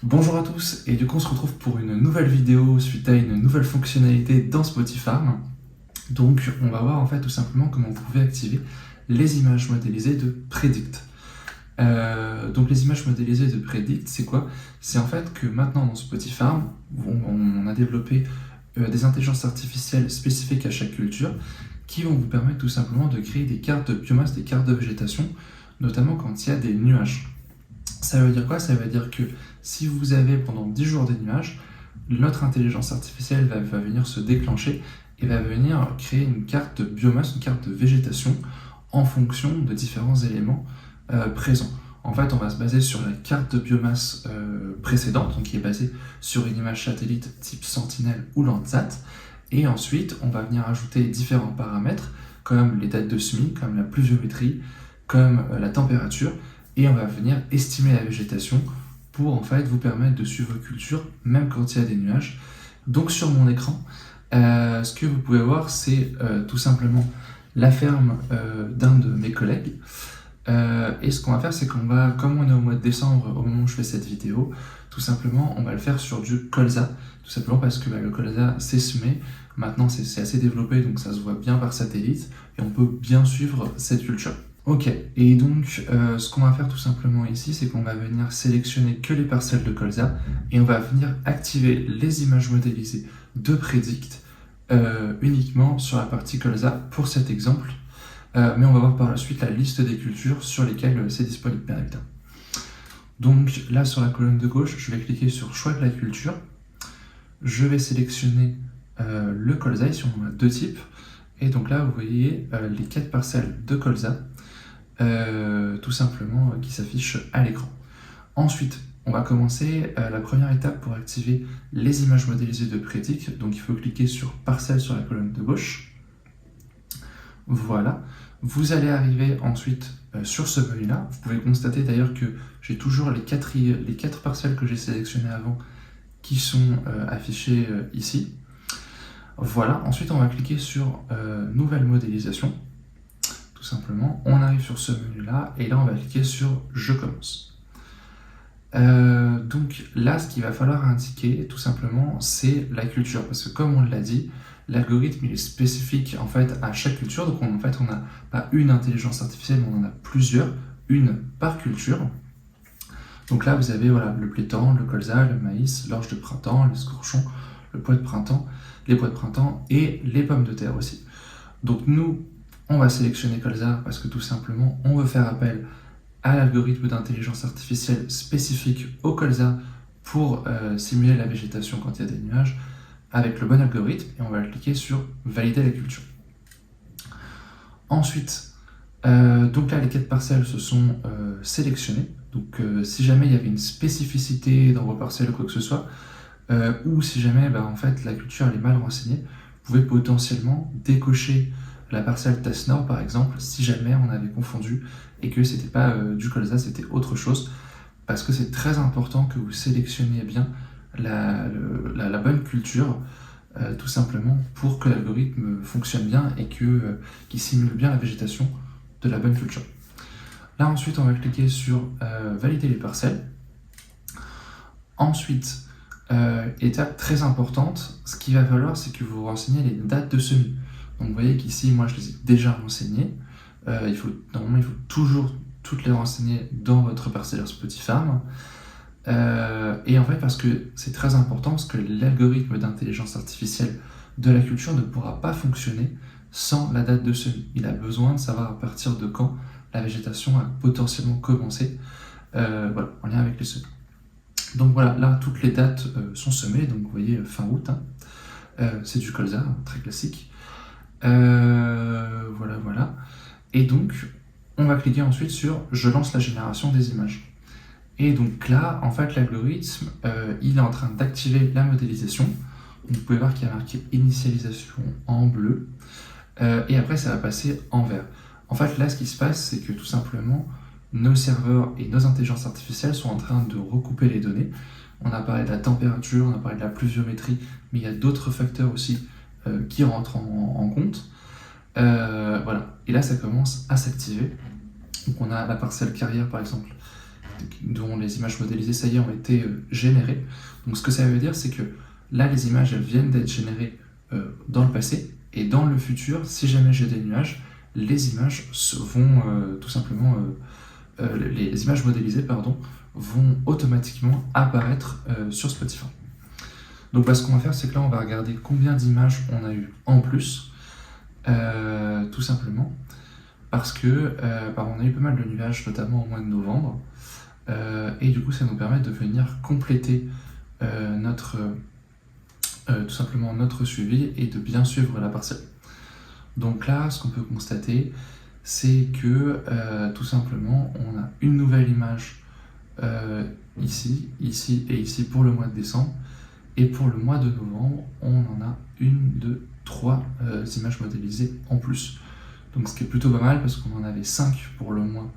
Bonjour à tous, et du coup on se retrouve pour une nouvelle vidéo suite à une nouvelle fonctionnalité dans Spotifarm. Donc on va voir en fait tout simplement comment vous pouvez activer les images modélisées de Predict. Donc les images modélisées de Predict, c'est quoi? C'est en fait que maintenant dans Spotifarm, on a développé des intelligences artificielles spécifiques à chaque culture qui vont vous permettre tout simplement de créer des cartes de biomasse, des cartes de végétation, notamment quand il y a des nuages. Ça veut dire quoi? Ça veut dire que si vous avez pendant 10 jours des nuages, notre intelligence artificielle va venir se déclencher et va venir créer une carte de biomasse, une carte de végétation en fonction de différents éléments présents. En fait, on va se baser sur la carte de biomasse précédente, donc qui est basée sur une image satellite type Sentinel ou Landsat. Et ensuite, on va venir ajouter différents paramètres comme les dates de semis, comme la pluviométrie, comme la température, et on va venir estimer la végétation pour en fait vous permettre de suivre vos cultures même quand il y a des nuages. Donc sur mon écran, ce que vous pouvez voir, c'est tout simplement la ferme d'un de mes collègues. Et ce qu'on va faire, c'est qu'on va, comme on est au mois de décembre au moment où je fais cette vidéo, tout simplement on va le faire sur du colza, tout simplement parce que le colza c'est semé, maintenant c'est assez développé donc ça se voit bien par satellite et on peut bien suivre cette culture. Ok, et donc ce qu'on va faire tout simplement ici, c'est qu'on va venir sélectionner que les parcelles de colza et on va venir activer les images modélisées de Predict uniquement sur la partie colza pour cet exemple. Mais on va voir par la suite la liste des cultures sur lesquelles c'est disponible, bien évidemment. Donc là, sur la colonne de gauche, je vais cliquer sur choix de la culture. Je vais sélectionner le colza, ici on a deux types. Et donc là, vous voyez les 4 parcelles de colza, tout simplement, qui s'affichent à l'écran. Ensuite, on va commencer la première étape pour activer les images modélisées de Predict. Donc il faut cliquer sur parcelle sur la colonne de gauche. Voilà. Vous allez arriver ensuite sur ce menu-là. Vous pouvez constater d'ailleurs que j'ai toujours les 4 parcelles que j'ai sélectionnées avant qui sont affichées ici. Voilà. Ensuite, on va cliquer sur Nouvelle modélisation. Tout simplement, on arrive sur ce menu-là et là, on va cliquer sur Je commence. Donc là, ce qu'il va falloir indiquer, tout simplement, c'est la culture. Parce que comme on l'a dit, l'algorithme il est spécifique en fait à chaque culture, donc en fait on n'a pas une intelligence artificielle, mais on en a plusieurs, une par culture. Donc là vous avez voilà, le pléthore, le colza, le maïs, l'orge de printemps, l'escorchon, le pois de printemps, les pois de printemps et les pommes de terre aussi. Donc nous, on va sélectionner colza parce que tout simplement on veut faire appel à l'algorithme d'intelligence artificielle spécifique au colza pour simuler la végétation quand il y a des nuages, avec le bon algorithme, et on va cliquer sur valider la culture. Ensuite, donc là les 4 parcelles se sont sélectionnées, donc si jamais il y avait une spécificité dans vos parcelles ou quoi que ce soit, ou si jamais en fait la culture elle est mal renseignée, vous pouvez potentiellement décocher la parcelle test nord par exemple, si jamais on avait confondu et que c'était pas du colza, c'était autre chose, parce que c'est très important que vous sélectionniez bien la bonne culture, tout simplement pour que l'algorithme fonctionne bien et qu'il simule bien la végétation de la bonne culture. Là ensuite on va cliquer sur valider les parcelles. Ensuite, étape très importante, ce qu'il va falloir c'est que vous renseignez les dates de semis. Donc vous voyez qu'ici moi je les ai déjà renseignées. Normalement il faut toujours toutes les renseigner dans votre parcellaire Spotifarm. Et en fait, parce que c'est très important, parce que l'algorithme d'intelligence artificielle de la culture ne pourra pas fonctionner sans la date de semis. Il a besoin de savoir à partir de quand la végétation a potentiellement commencé, voilà, en lien avec les semis. Donc voilà, là toutes les dates sont semées, donc vous voyez fin août, c'est du colza, très classique. Voilà. Et donc, on va cliquer ensuite sur « Je lance la génération des images ». Et donc là, en fait, l'algorithme, il est en train d'activer la modélisation. Donc, vous pouvez voir qu'il y a marqué initialisation en bleu. Et après, ça va passer en vert. En fait, là, ce qui se passe, c'est que tout simplement, nos serveurs et nos intelligences artificielles sont en train de recouper les données. On a parlé de la température, on a parlé de la pluviométrie, mais il y a d'autres facteurs aussi qui rentrent en compte. Voilà. Et là, ça commence à s'activer. Donc, on a la parcelle carrière, par exemple, dont les images modélisées, ça y est, ont été générées. Donc ce que ça veut dire, c'est que là, les images, elles viennent d'être générées dans le passé, et dans le futur, si jamais j'ai des nuages, les images vont tout simplement, les images modélisées, pardon, vont automatiquement apparaître sur Spotify. Donc ce qu'on va faire, c'est que là, on va regarder combien d'images on a eu en plus, tout simplement, parce que on a eu pas mal de nuages, notamment au mois de novembre, et du coup, ça nous permet de venir compléter tout simplement notre suivi et de bien suivre la partielle. Donc là, ce qu'on peut constater, c'est que tout simplement, on a une nouvelle image ici, ici et ici pour le mois de décembre. Et pour le mois de novembre, on en a 1, 2, 3 images modélisées en plus. Donc ce qui est plutôt pas mal parce qu'on en avait 5 pour le mois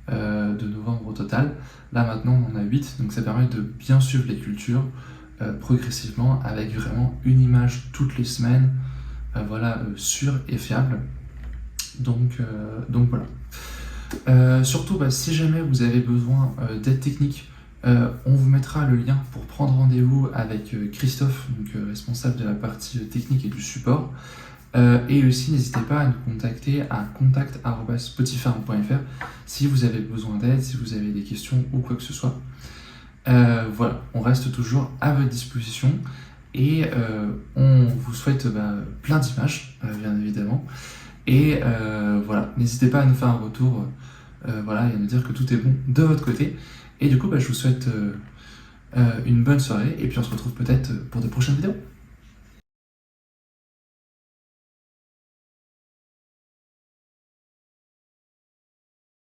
de novembre au total. Là maintenant, on en a 8, donc ça permet de bien suivre les cultures progressivement avec vraiment une image toutes les semaines, sûre et fiable. Donc voilà. Surtout, si jamais vous avez besoin d'aide technique, on vous mettra le lien pour prendre rendez-vous avec Christophe, donc responsable de la partie technique et du support. Et aussi, n'hésitez pas à nous contacter à contact@spotify.fr si vous avez besoin d'aide, si vous avez des questions ou quoi que ce soit. Voilà, on reste toujours à votre disposition et on vous souhaite plein d'images, bien évidemment. Et voilà, n'hésitez pas à nous faire un retour et à nous dire que tout est bon de votre côté. Et du coup, je vous souhaite une bonne soirée et puis on se retrouve peut-être pour de prochaines vidéos.